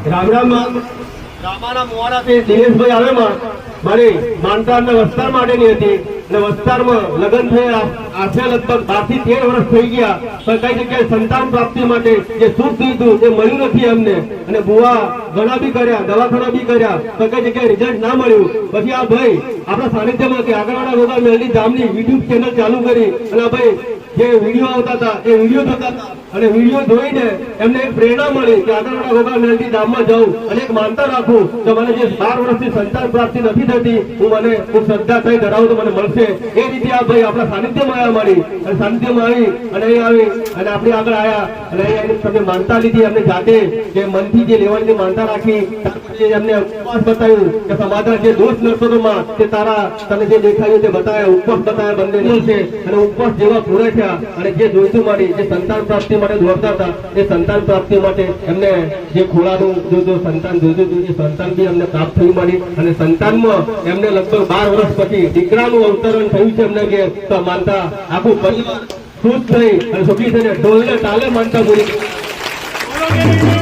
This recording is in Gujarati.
રામ રામ રામાના મોવાડાથી દિનેશભાઈ આવેમાં મારી માનતાના વસ્તાર માટેની હતી અને વસ્તારમાં લગ્ન થયા આશરે લગભગ 12 થી 13 વર્ષ થઈ ગયા પણ કઈ જગ્યાએ સંતાન પ્રાપ્તિ માટે જે સુખ જોઈતું એ મળ્યું નથી અમને અને બુવા ઘણા બી કર્યા દવાખાના બી કર્યા પણ કઈ જગ્યાએ રિઝલ્ટ ના મળ્યું પછી આ ભાઈ આપણા સાનિધ્યમાં કે આગળવાળા રોગા મેલડી ધામની યુટ્યુબ ચેનલ ચાલુ કરી અને આ ભાઈ જે વિડીયો આવતા હતા એ વિડીયો થતા હતા અને વિડીયો જોઈને એમને એક પ્રેરણા મળી કે આગળવાળા રોગા મેલડી ધામમાં જાઉં અને એક માનતા રાખું તો મને જે 12 વર્ષથી સંતાન પ્રાપ્તિ નથી થતી હું શ્રદ્ધા થઈ ધરાવું તો મને મળશે એ રીતે આ ભાઈ આપણા સાનિધ્યમાં આવ્યા મળી અને સાનિધ્યમાં આવી અને અહીં આવી અને આપણે આગળ આવ્યા અને અહીં તમે માનતા લીધી અમને જાતે કે મનથી જે લેવાની માનતા રાખી એમને ઉપવાસ બતાવ્યું કે સમાધાન જે દોષ નરસોમાં તે તારા તને જે દેખાયું તે બતાવ્યા ઉપવાસ બતાવ્યા બંને છે અને ઉપવાસ જેવા પૂરા થયા અને જે જોઈતું મળી જે સંતાન પ્રાપ્તિ માટે દોડતા હતા એ સંતાન પ્રાપ્તિ માટે એમને જે ખોળાનું જો સંતાન જોઈતું હતું એ સંતાન બી અમને પ્રાપ્ત થઈ મળી અને સંતાનમાં એમને લગભગ 12 વર્ષ પછી દીકરાનું અવતરણ થયું છે એમને કે તો માનતા આખું પરિવાર ખુશ થઈ અને સુખી થઈને ઢોલને તાલે માનતા પૂરી